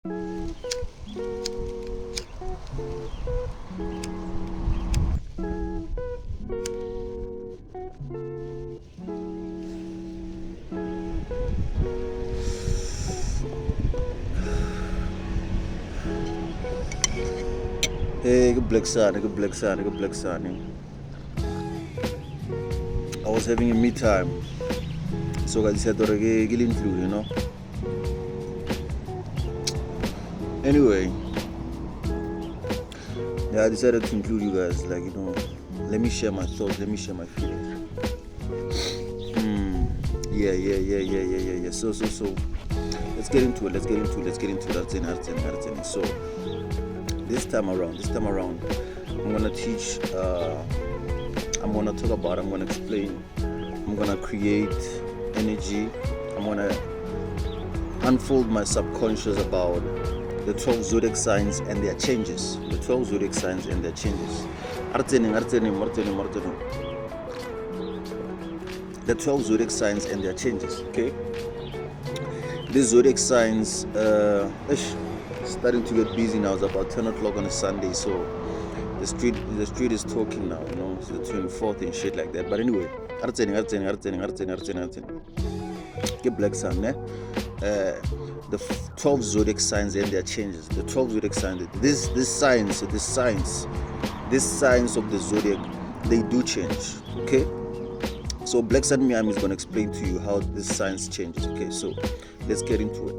Hey, good black sun, good black sun, good black sun. I was having a me time, so I decided to get include. Anyway, yeah, I decided to include you guys. Let me share my thoughts. Let me share my feelings. Yeah. So. Let's get into it. So this time around, I'm gonna teach. I'm gonna talk about. I'm gonna explain. I'm gonna create energy. I'm gonna unfold my subconscious about the 12 zodiac signs and their changes. The 12 zodiac signs and their changes. The 12 zodiac signs and their changes. Okay. These zodiac signs. Starting to get busy now. It's about 10 o'clock on a Sunday, so the street is talking now. It's the 24th and shit like that. But anyway, get black sun, the 12 zodiac signs and their changes. The 12 zodiac signs. These signs of the zodiac, they do change. Okay. So Black Sun Miami is going to explain to you how this signs changes. Okay. So let's get into it.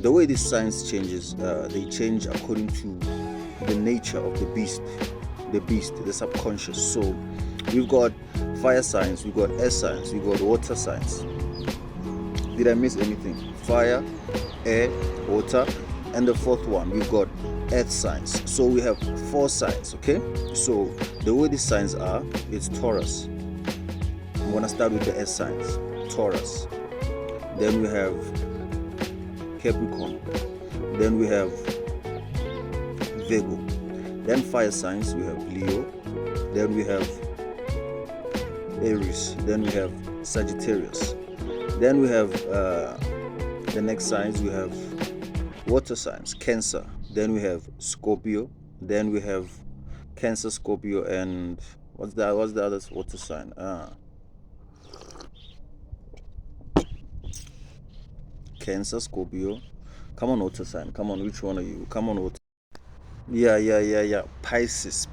The way these signs changes, they change according to the nature of the beast, the subconscious. So we've got fire signs, we've got air signs, we've got water signs. Did I miss anything? Fire, air, water, and the fourth one, we've got earth signs. So we have 4 signs, okay? So the way these signs are, it's Taurus. I'm going to start with the earth signs. Taurus. Then we have Capricorn, then we have Virgo, then fire signs, we have Leo, then we have Aries, then we have Sagittarius, then we have the next signs, we have water signs, Cancer, then we have Scorpio, then we have Cancer, Scorpio, and what's the other water sign? Cancer, Scorpio. Come on, water sign. Come on, which one are you? Come on, water. Yeah. Pisces.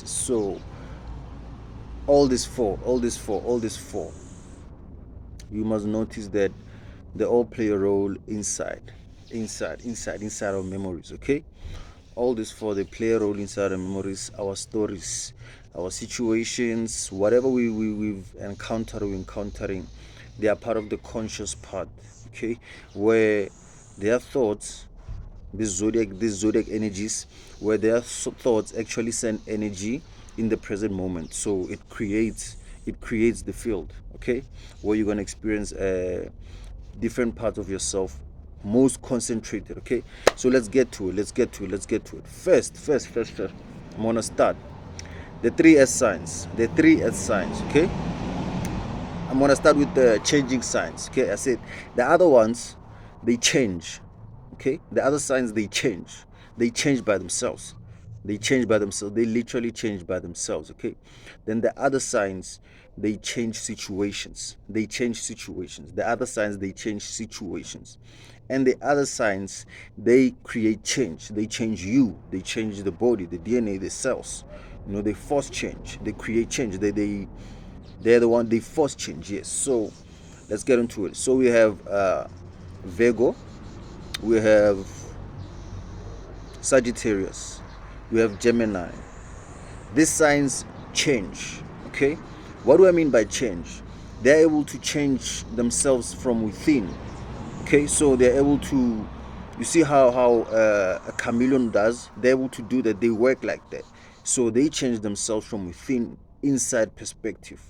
So all these four. You must notice that they all play a role inside our memories. Okay. All these 4, they play a role inside our memories, our stories, our situations, whatever we've encountered or encountering. They are part of the conscious part. Okay, where their thoughts, these zodiac energies, where their thoughts actually send energy in the present moment. So it creates the field. Okay, where you're gonna experience different parts of yourself, most concentrated. Okay, so let's get to it. First, I'm gonna start the 3 earth signs. Okay. I'm going to start with the changing signs. Okay, I said the other ones, they change. Okay, the other signs, they change by themselves. They literally change by themselves. Okay, then the other signs, they change situations. The other signs, they change situations. And the other signs, they create change. They change you. They change the body, the DNA, the cells. They force change. They create change. They're the one, they force change. Yes. So let's get into it. So we have Virgo, we have Sagittarius, we have Gemini. These signs change. Okay, what do I mean by change? They're able to change themselves from within. Okay, so they're able to, you see how a chameleon does. They're able to do that. They work like that. So they change themselves from within, inside perspective,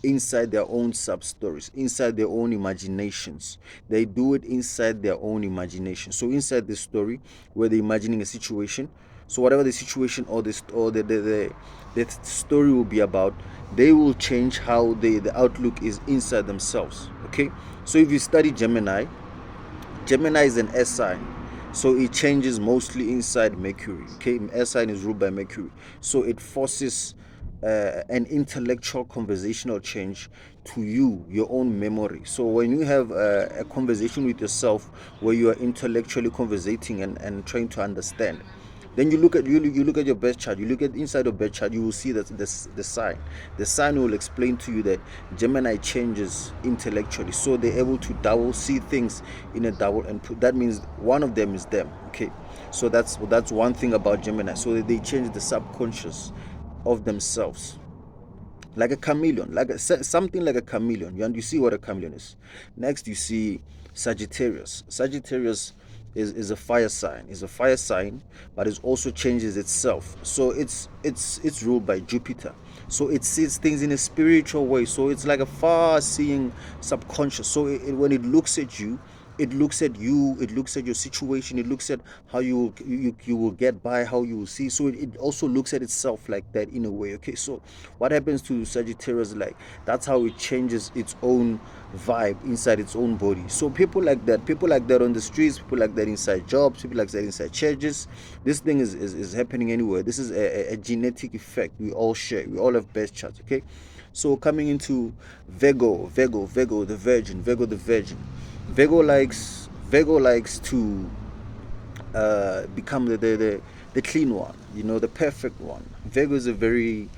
inside their own sub-stories, inside their own imaginations. They do it inside their own imagination. So inside the story, where they're imagining a situation, so whatever the situation or the story will be about, they will change how the outlook is inside themselves. Okay, so if you study Gemini is an S sign. So it changes mostly inside Mercury. Okay, air sign is ruled by Mercury, so it forces an intellectual conversational change to you, your own memory. So when you have a conversation with yourself where you are intellectually conversating and trying to understand, then you look at your birth chart, you look at inside of birth chart, you will see that the sign will explain to you that Gemini changes intellectually, so they're able to double see things in a double, and that means one of them is them. Okay, so that's one thing about Gemini. So they change the subconscious of themselves, like a chameleon, something like a chameleon. You see what a chameleon is. Next, you see Sagittarius. Sagittarius is a fire sign. Is a fire sign, but it also changes itself. So it's ruled by Jupiter. So it sees things in a spiritual way. So it's like a far-seeing subconscious. So when it looks at you, it looks at you, it looks at your situation, it looks at how you will get by, how you will see. So it also looks at itself like that in a way. Okay, so what happens to Sagittarius, like, that's how it changes its own vibe inside its own body. So people like that on the streets, people like that inside jobs, people like that inside churches, this thing is happening anywhere. This is a genetic effect we all share. We all have birth charts. Okay, so coming into Virgo the Virgin. Virgo likes to become the clean one, the perfect one. Virgo is a very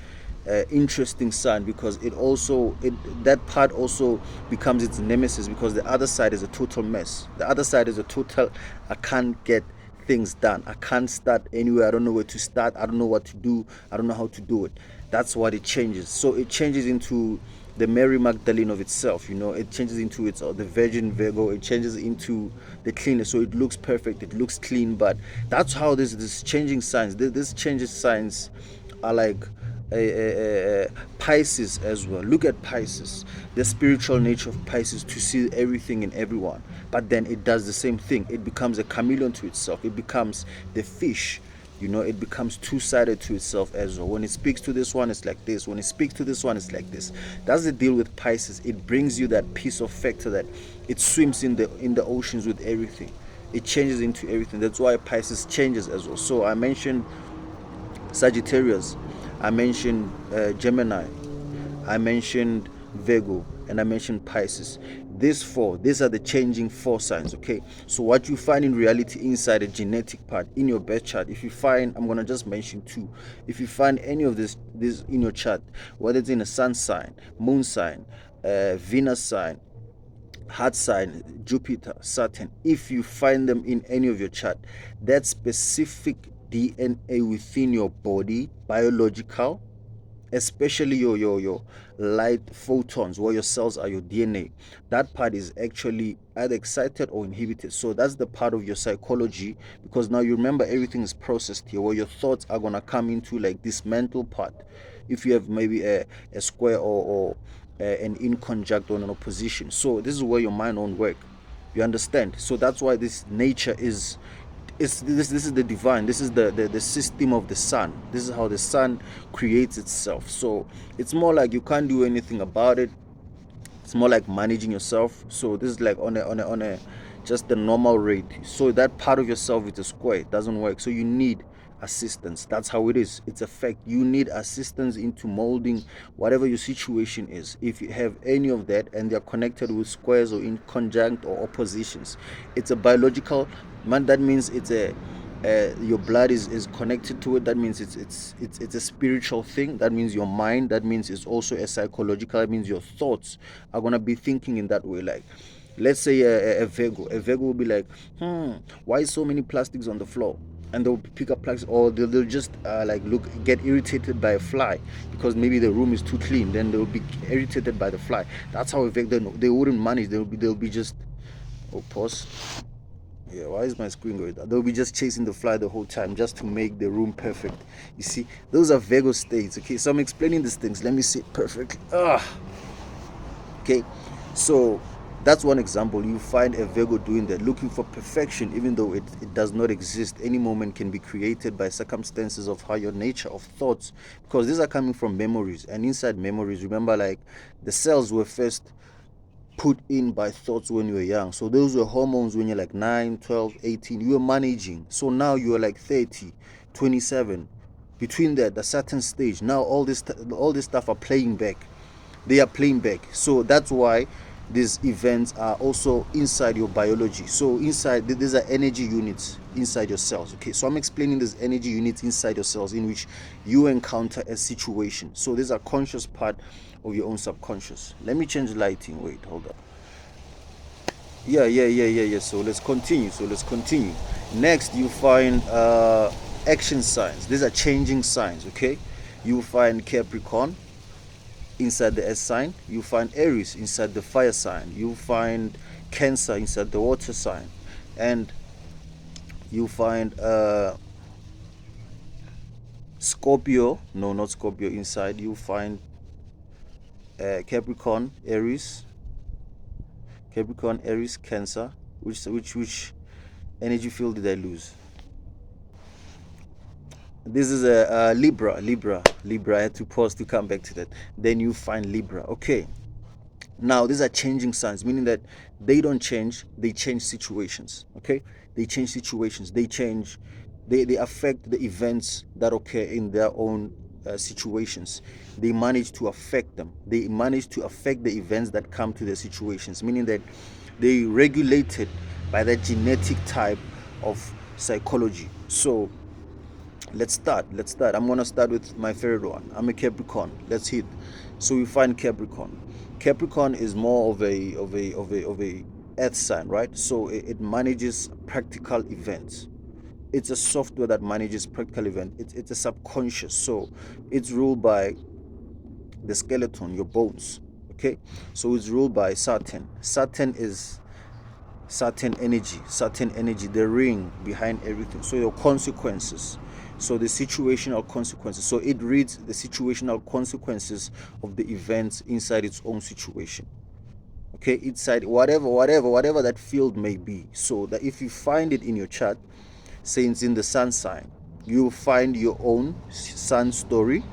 interesting sign, because that part also becomes its nemesis, because the other side is a total mess. The other side is a total, I can't get things done. I can't start anywhere. I don't know where to start. I don't know what to do. I don't know how to do it. That's what it changes. So it changes into the Mary Magdalene of itself. It changes into its the Virgin Virgo. It changes into the cleanness. So it looks perfect. It looks clean. But that's how this changing signs. This changes signs are like Pisces as well. Look at Pisces, the spiritual nature of Pisces, to see everything in everyone. But then it does the same thing. It becomes a chameleon to itself. It becomes the fish. It becomes two-sided to itself as well. When it speaks to this one, it's like this. When it speaks to this one, it's like this. That's the deal with Pisces. It brings you that piece of factor that it swims in the oceans with everything. It changes into everything. That's why Pisces changes as well. So I mentioned Sagittarius, I mentioned Gemini, I mentioned Virgo, and I mentioned Pisces. These are the changing four signs. Okay, so what you find in reality inside the genetic part in your birth chart, if you find, I'm gonna just mention two. If you find any of this in your chart, whether it's in a sun sign, moon sign, Venus sign, heart sign, Jupiter, Saturn, if you find them in any of your chart, that specific DNA within your body, biological, especially your light photons, where your cells are, your DNA, that part is actually either excited or inhibited. So that's the part of your psychology, because now you remember everything is processed here, where your thoughts are going to come into like this mental part. If you have maybe a square or an inconjunct or an opposition, so this is where your mind won't work. You understand? So that's why this nature this is the divine. This is the system of the sun. This is how the sun creates itself. So it's more like you can't do anything about it. It's more like managing yourself. So this is like on a just the normal rate. So that part of yourself with a square, it doesn't work. So you need assistance. That's how it is. It's a fact. You need assistance into molding whatever your situation is. If you have any of that and they're connected with squares or in conjunct or oppositions, it's a biological man. That means it's a your blood is connected to it. That means it's a spiritual thing. That means your mind. That means it's also a psychological. That means your thoughts are gonna be thinking in that way. Like, let's say a Virgo will be like, why so many plastics on the floor? And they'll pick up plastics, or they'll just get irritated by a fly because maybe the room is too clean. Then they'll be irritated by the fly. That's how a Virgo, they wouldn't manage. They'll be just, oh, pause. Yeah, why is my screen going down? They'll be just chasing the fly the whole time just to make the room perfect. You see, those are Virgo states. Okay, so I'm explaining these things. Let me see it perfectly. Okay, so that's one example. You find a Virgo doing that, looking for perfection, even though it does not exist. Any moment can be created by circumstances of how your nature of thoughts, because these are coming from memories, and inside memories, remember, like, the cells were first put in by thoughts when you were young. So those were hormones when you're like 9, 12, 18. You were managing. So now you are like 30, 27. Between that, the certain stage. Now all this stuff are playing back. They are playing back. So that's why these events are also inside your biology. So inside, these are energy units inside your cells. Okay, so I'm explaining these energy units inside your cells in which you encounter a situation. So these are conscious part of your own subconscious. Let me change lighting. Wait, hold up. Yeah. So let's continue. Next, you find action signs. These are changing signs. Okay, you find Capricorn inside the S sign. You find Aries inside the fire sign. You find Cancer inside the water sign, and you find Scorpio. No, not Scorpio. Inside you find Capricorn, Aries, Cancer. Which energy field did I lose? This is a Libra. I had to pause to come back to that. Then you find Libra. Okay. Now these are changing signs, meaning that they don't change, they change situations. Okay, they change situations, they affect the events that occur in their own situations. They manage to affect them, they manage to affect the events that come to the situations, meaning that they regulated by that genetic type of psychology. So let's start. I'm gonna start with my favorite one. I'm a Capricorn. Let's hit. So we find Capricorn is more of a earth sign, right? So it manages practical events. It's a software that manages practical events. It's a subconscious. So it's ruled by the skeleton, your bones. Okay, so it's ruled by Saturn. Saturn is certain energy, the ring behind everything. So your consequences. So the situational consequences. So it reads the situational consequences of the events inside its own situation. Okay, inside whatever that field may be. So that if you find it in your chart, say it's in the sun sign, you find your own sun story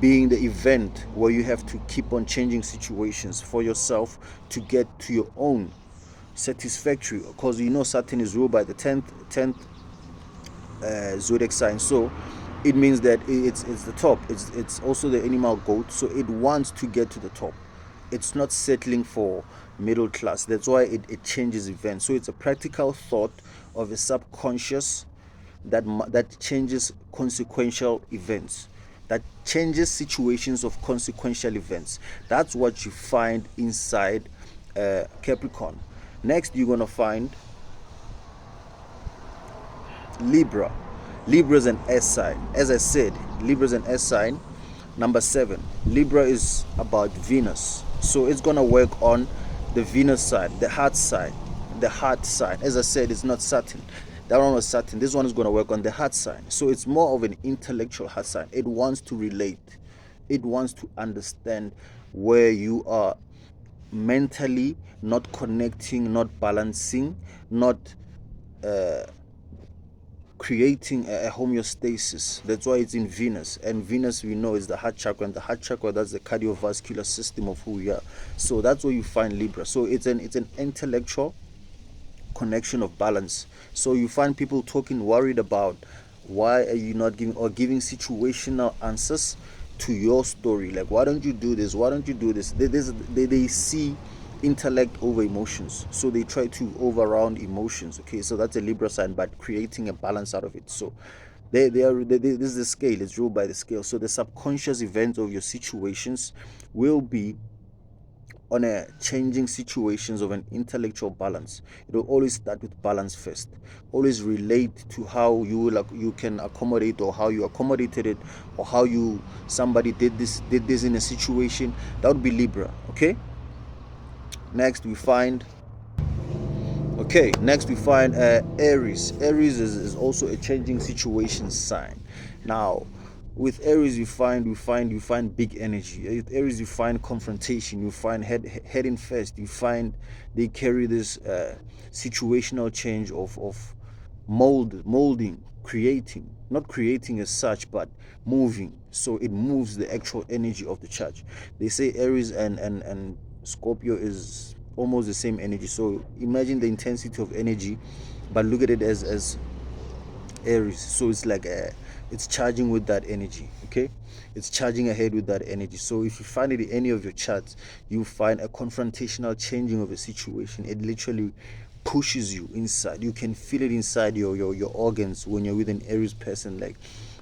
being the event where you have to keep on changing situations for yourself to get to your own satisfactory, because you know Saturn is ruled by the 10th zodiac sign. So it means that it's the top. It's also the animal goat. So it wants to get to the top. It's not settling for middle class. That's why it changes events. So it's a practical thought of a subconscious that changes consequential events, that changes situations of consequential events. That's what you find inside Capricorn. Next, you're gonna find Libra. Libra is an S sign. As I said, Libra is an S sign. Number 7. Libra is about Venus. So it's gonna work on the Venus side, the heart side. The heart side. As I said, it's not Saturn. That one was Saturn. This one is gonna work on the heart side. So it's more of an intellectual heart side. It wants to relate. It wants to understand where you are mentally, not connecting, not balancing, not creating a homeostasis. That's why it's in Venus. And Venus, we know, is the heart chakra. And the heart chakra, that's the cardiovascular system of who we are. So that's where you find Libra. So it's an intellectual connection of balance. So you find people talking worried about why are you not giving situational answers to your story. Like, why don't you do this? Why don't you do this? They see intellect over emotions, so they try to overround emotions. Okay, so that's a Libra sign, but creating a balance out of it. So this is the scale. It's ruled by the scale. So the subconscious events of your situations will be on a changing situations of an intellectual balance. It will always start with balance first. Always relate to how you can accommodate, or how you accommodated it, or how somebody did this in a situation. That would be Libra. Okay. Next we find Aries. Aries is also a changing situation sign. Now, with Aries, you find big energy. With Aries, you find confrontation. You find heading first. You find they carry this situational change of molding, creating, not creating as such, but moving. So it moves the actual energy of the church. They say Aries and Scorpio is almost the same energy. So imagine the intensity of energy, but look at it as Aries. So it's like it's charging with that energy. Okay, it's charging ahead with that energy. So if you find it in any of your charts, you find a confrontational changing of a situation. It literally pushes you inside. You can feel it inside your organs when you're with an Aries person. Like,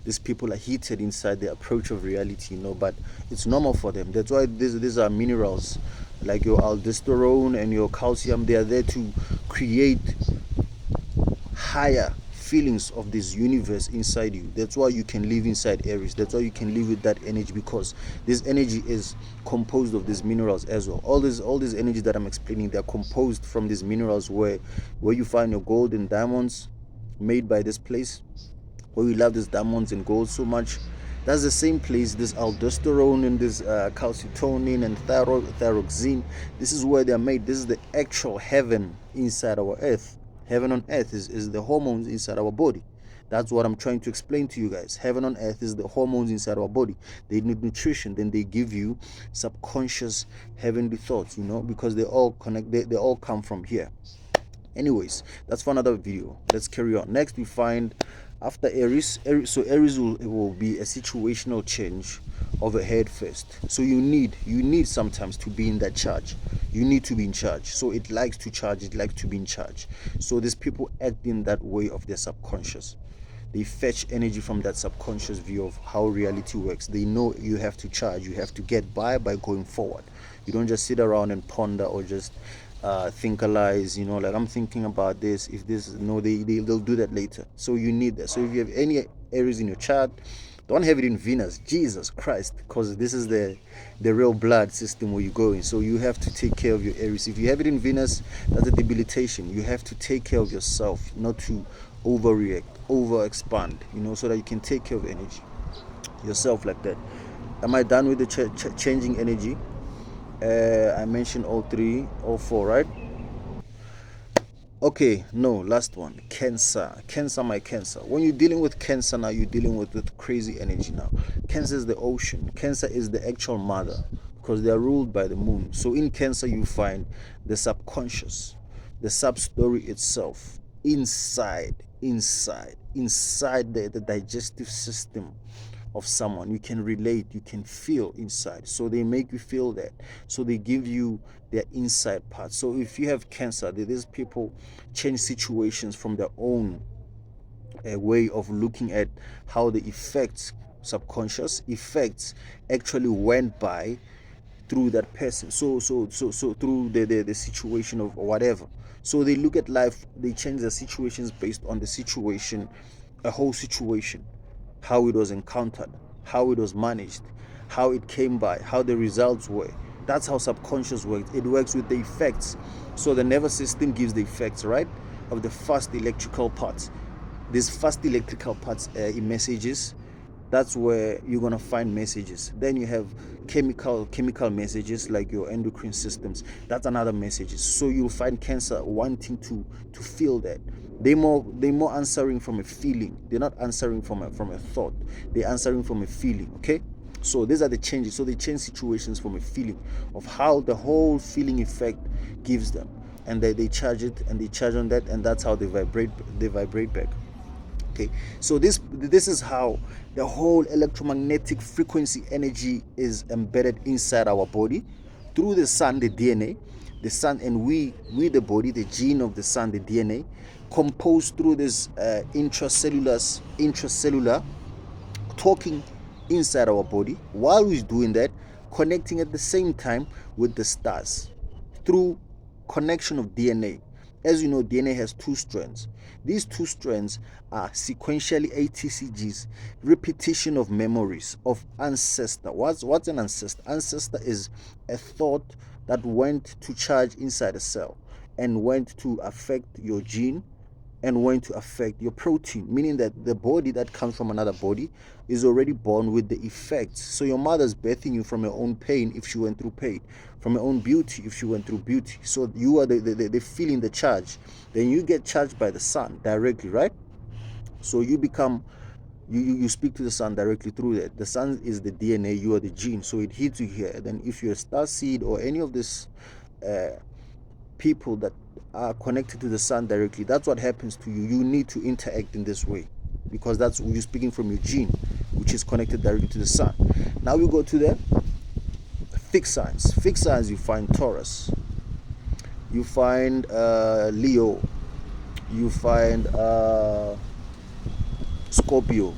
these people are heated inside the approach of reality, but it's normal for them. That's why these are minerals like your aldosterone and your calcium. They are there to create higher feelings of this universe inside you. That's why you can live inside Aries. That's why you can live with that energy, because this energy is composed of these minerals as well. All these energy that I'm explaining, they're composed from these minerals, where you find your gold and diamonds made by this place, where we love these diamonds and gold so much. That's the same place this aldosterone and this calcitonin and thyroxine, this is where they're made. This is the actual heaven inside our earth. Heaven on earth is the hormones inside our body. That's what I'm trying to explain to you guys. Heaven on earth is the hormones inside our body. They need nutrition, then they give you subconscious heavenly thoughts, because they all connect, they all come from here. Anyways, that's for another video. Let's carry on. Next, we find after Aries. So Aries will be a situational change of a head first. So you need sometimes to be in that charge. You need to be in charge. So it likes to charge. It likes to be in charge. So these people act in that way of their subconscious. They fetch energy from that subconscious view of how reality works. They know you have to charge. You have to get by going forward. You don't just sit around and ponder or just think a lies, like I'm thinking about this. If this, no, they'll do that later. So you need that. So if you have any Aries in your chart, don't have it in Venus, Jesus Christ, because this is the real blood system where you go in. So you have to take care of your Aries. If you have it in Venus, that's a debilitation. You have to take care of yourself, not to overreact, over expand, so that you can take care of energy yourself like that. Am I done with the changing energy? I mentioned all four, right? Okay, no, last one. Cancer, my Cancer. When you're dealing with Cancer now, you're dealing with crazy energy now. Cancer is the ocean. Cancer is the actual mother, because they are ruled by the moon. So in Cancer, you find the subconscious, the sub story itself, inside the digestive system of someone. You can relate, you can feel inside. So they make you feel that. So they give you their inside part. So if you have Cancer, these people change situations from their own way of looking at how the effects, subconscious effects, actually went by through that person. So through the situation of whatever. So they look at life, they change their situations based on the situation, a whole situation, how it was encountered, how it was managed, how it came by, how the results were. That's how subconscious works. It works with the effects. So the nervous system gives the effects, right, of the fast electrical parts. These fast electrical parts in messages, that's where you're gonna find messages. Then you have chemical messages like your endocrine systems. That's another message. So you'll find Cancer wanting to feel that. They more answering from a feeling. They're not answering from a thought. They're answering from a feeling. Okay. So these are the changes. So they change situations from a feeling of how the whole feeling effect gives them, and they charge it and they charge on that, and that's how they vibrate back. Okay, so this is how the whole electromagnetic frequency energy is embedded inside our body through the sun, the DNA. The sun, and we the body, the gene of the sun, the DNA, composed through this intracellular talking inside our body, while we're doing that, connecting at the same time with the stars through connection of DNA. As you know, DNA has two strands. These two strands are sequentially ATCGs, repetition of memories of ancestor. What's an ancestor? Ancestor is a thought that went to charge inside a cell and went to affect your gene and went to affect your protein, meaning that the body that comes from another body is already born with the effects. So your mother's birthing you from her own pain if she went through pain, from her own beauty if she went through beauty. So you are the feeling the charge. Then you get charged by the sun directly, right? So you become, you speak to the sun directly through that. The sun is the DNA, you are the gene. So it hits you here. Then if you're a star seed or any of this people that are connected to the sun directly, that's what happens to you. You need to interact in this way because that's you're speaking from your gene, which is connected directly to the sun. Now we go to the fixed signs. Fixed signs, you find Taurus, you find Leo, you find Scorpio,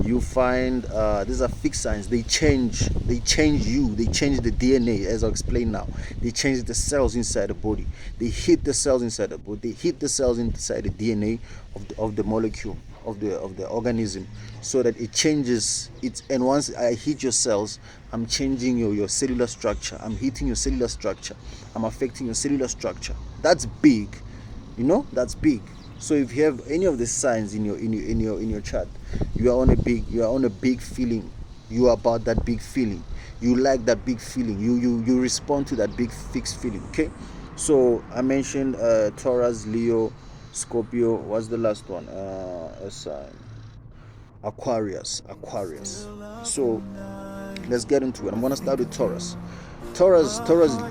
you find these are fixed signs. They change you, they change the DNA, as I'll explain now. They change the cells inside the body, they hit the cells inside the body, they hit the cells inside the DNA of the molecule of the organism, so that it changes it. And once I hit your cells, I'm changing your cellular structure, I'm hitting your cellular structure, I'm affecting your cellular structure. That's big, that's big. So if you have any of the signs in your chart, you are on a big feeling. You are about that big feeling. You like that big feeling. You respond to that big fixed feeling. Okay. So I mentioned Taurus, Leo, Scorpio. What's the last one? A sign. Aquarius. So let's get into it. I'm gonna start with Taurus. Taurus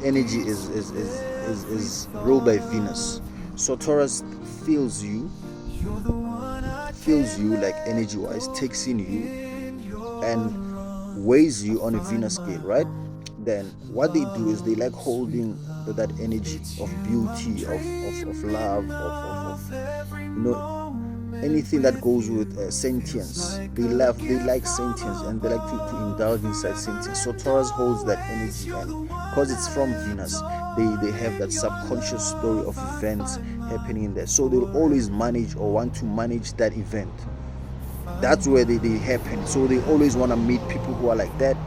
energy is ruled by Venus. So Taurus feels you like energy wise, takes in you and weighs you on a Venus scale, right? Then what they do is they like holding that energy of beauty, of love, of anything that goes with sentience. They like sentience, and they like to indulge inside sentience. So Taurus holds that energy, and because it's from Venus, they have that subconscious story of events happening in there. So they'll always manage or want to manage that event. That's where they happen. So they always want to meet people who are like that.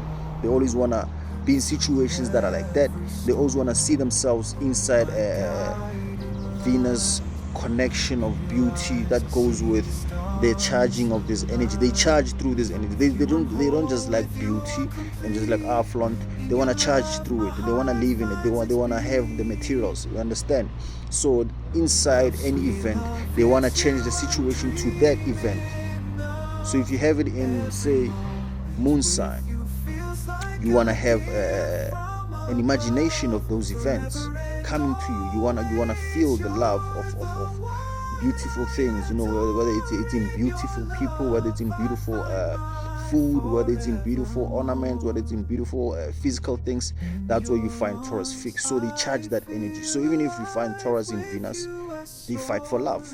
They always want to be in situations that are like that. They always want to see themselves inside a Venus connection of beauty that goes with the charging of this energy. They charge through this energy. They don't just like beauty and just like flaunt. They want to charge through it. They want to live in it. They want to have the materials. You understand? So inside any event, they want to change the situation to that event. So if you have it in, say, moon sign, you want to have an imagination of those events coming to you. You wanna feel the love of beautiful things. Whether it's in beautiful people, whether it's in beautiful food, whether it's in beautiful ornaments, whether it's in beautiful physical things. That's where you find Taurus fixed. So they charge that energy. So even if you find Taurus in Venus, they fight for love.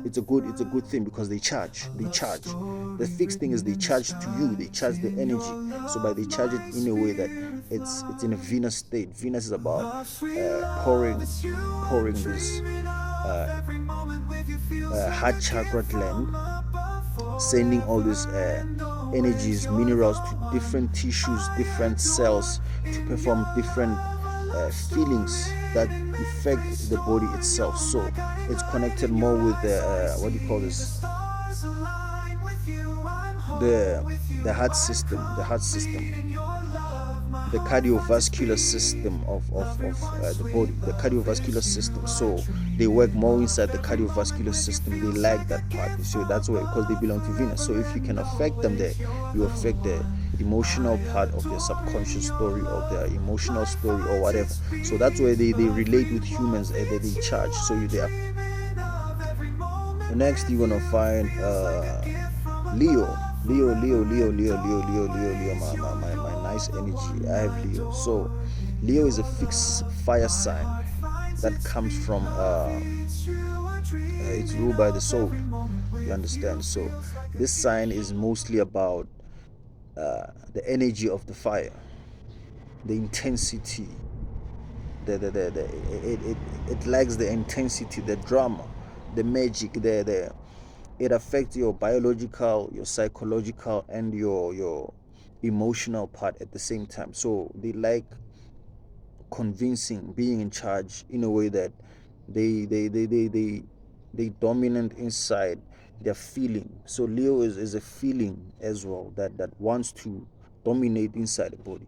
It's a good thing because they charge. The fixed thing is they charge to you, they charge the energy. So by they charge it in a way that it's in a Venus state. Venus is about pouring this heart chakra gland, sending all these energies, minerals to different tissues, different cells to perform different feelings that affect the body itself. So it's connected more with the what do you call this? The heart system, the cardiovascular system of the body, the cardiovascular system. So they work more inside the cardiovascular system. They like that part. So that's why, because they belong to Venus. So if you can affect them there, you affect the emotional part of their subconscious story, of their emotional story or whatever. So that's where they relate with humans and they charge. So you there. Next you're gonna find Leo. My nice energy. I have Leo. So Leo is a fixed fire sign that comes from it's ruled by the soul. You understand? So this sign is mostly about the energy of the fire, the intensity, it lacks the intensity, the drama, the magic, it affects your biological, your psychological, and your emotional part at the same time. So they like convincing, being in charge in a way that they dominant inside their feeling. So Leo is a feeling as well that wants to dominate inside the body.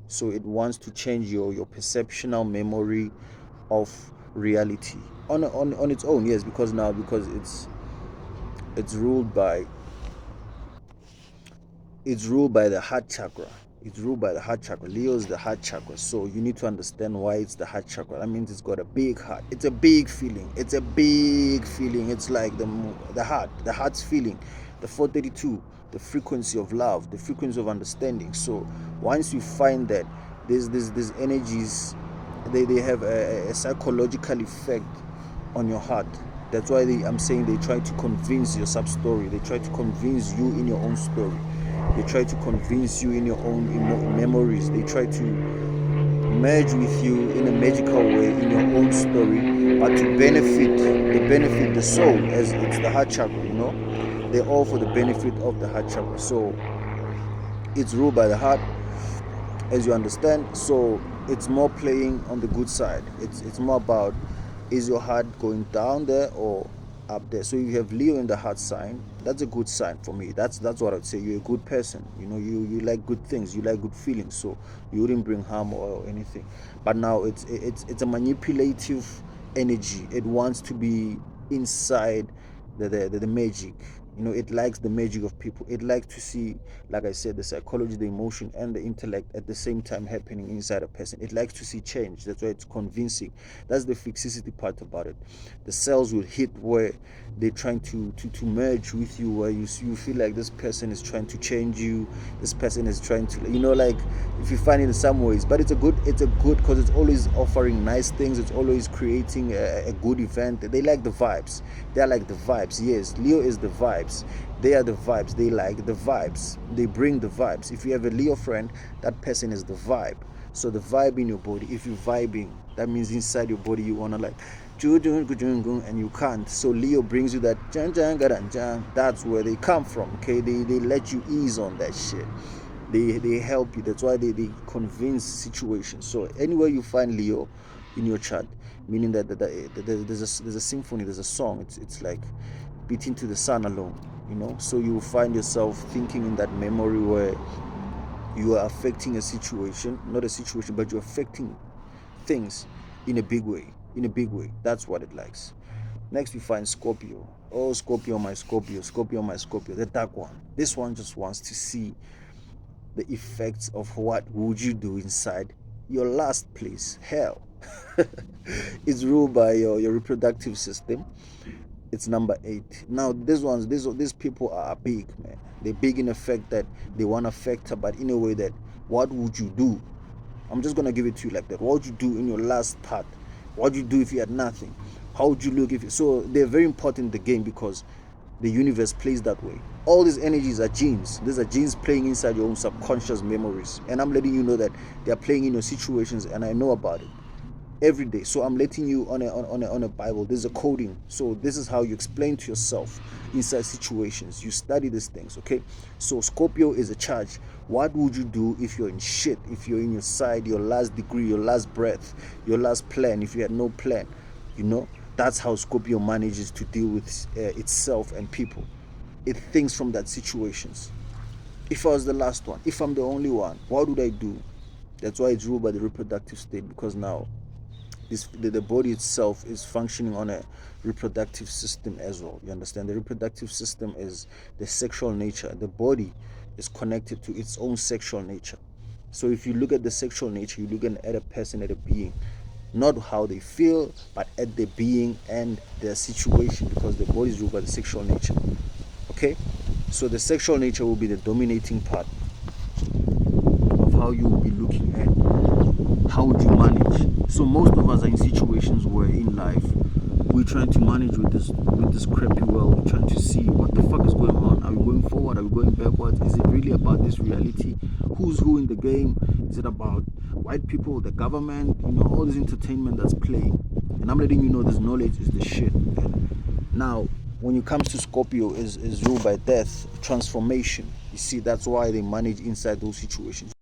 So it wants to change your perceptional memory of reality on its own. Yes, because it's ruled by the heart chakra. It's ruled by the heart chakra. Leo is the heart chakra. So you need to understand why it's the heart chakra. That means it's got a big heart. It's a big feeling. It's a big feeling. It's like the heart's feeling, the 432, the frequency of love, the frequency of understanding. So once you find that these energies, they have a psychological effect on your heart. That's why I'm saying they try to convince your sub story. They try to convince you in your own story. They try to convince you in your own memories. They try to merge with you in a magical way in your own story, but to benefit the soul, as it's the heart chakra. They're all for the benefit of the heart chakra. So it's ruled by the heart, as you understand. So it's more playing on the good side. It's more about, is your heart going down there or up there? So if you have Leo in the heart sign, that's a good sign for me. That's what I'd say. You're a good person. You like good things. You like good feelings. So you wouldn't bring harm or anything. But now it's a manipulative energy. It wants to be inside the magic. It likes the magic of people. It likes to see, like I said, the psychology, the emotion, and the intellect at the same time happening inside a person. It likes to see change. That's why it's convincing. That's the fixicity part about it. The cells will hit where they're trying to merge with you, where you feel like this person is trying to change you. This person is trying to, like, if you find it in some ways. But it's a good because it's always offering nice things. It's always creating a good event. They like the vibes. They're like the vibes. Yes, Leo is the vibes. They are the vibes. They like the vibes. They bring the vibes. If you have a Leo friend, that person is the vibe. So the vibe in your body, if you're vibing, that means inside your body you want to like and you can't. So Leo brings you that. That's where they come from. Okay, they let you ease on that shit. They help you. That's why they convince situations. So anywhere you find Leo in your chart, meaning that there's a symphony, there's a song. It's like beating to the sun alone. So you will find yourself thinking in that memory where you are affecting a situation, not a situation, but you're affecting things in a big way. That's what it likes. Next we find Scorpio. Oh, Scorpio, my Scorpio, the dark one. This one just wants to see the effects of what would you do inside your last place, hell. It's ruled by your reproductive system. It's number 8. Now these people are big, man. They're big in the fact that they want to factor, but in a way that, what would you do? I'm just gonna give it to you like that. What would you do in your last part? What would you do if you had nothing? How would you look if you... So they're very important in the game because the universe plays that way. All these energies are genes. These are genes playing inside your own subconscious memories. And I'm letting you know that they are playing in your situations, and I know about it every day. So I'm letting you on a Bible. There's a coding. So this is how you explain to yourself inside situations. You study these things, okay? So Scorpio is a charge. What would you do if you're in shit? If you're in your side, your last degree, your last breath, your last plan, if you had no plan, That's how Scorpio manages to deal with itself and people. It thinks from that situations. If I was the last one, if I'm the only one, what would I do? That's why it's ruled by the reproductive state, because now the body itself is functioning on a reproductive system as well. You understand? The reproductive system is the sexual nature. The body is connected to its own sexual nature. So if you look at the sexual nature, you look at a person, at a being, not how they feel, but at the being and their situation, because the body is ruled by the sexual nature. Okay? So the sexual nature will be the dominating part of how you will be looking at how would you manage. So most of us are in situations where in life we're trying to manage with this crappy world. We're trying to see what the fuck is going on. Are we going forward? Are we going backwards? Is it really about this reality? Who's who in the game? Is it about white people, the government? All this entertainment that's playing. And I'm letting you know this knowledge is the shit. And now, when it comes to Scorpio, is ruled by death, transformation. You see, that's why they manage inside those situations.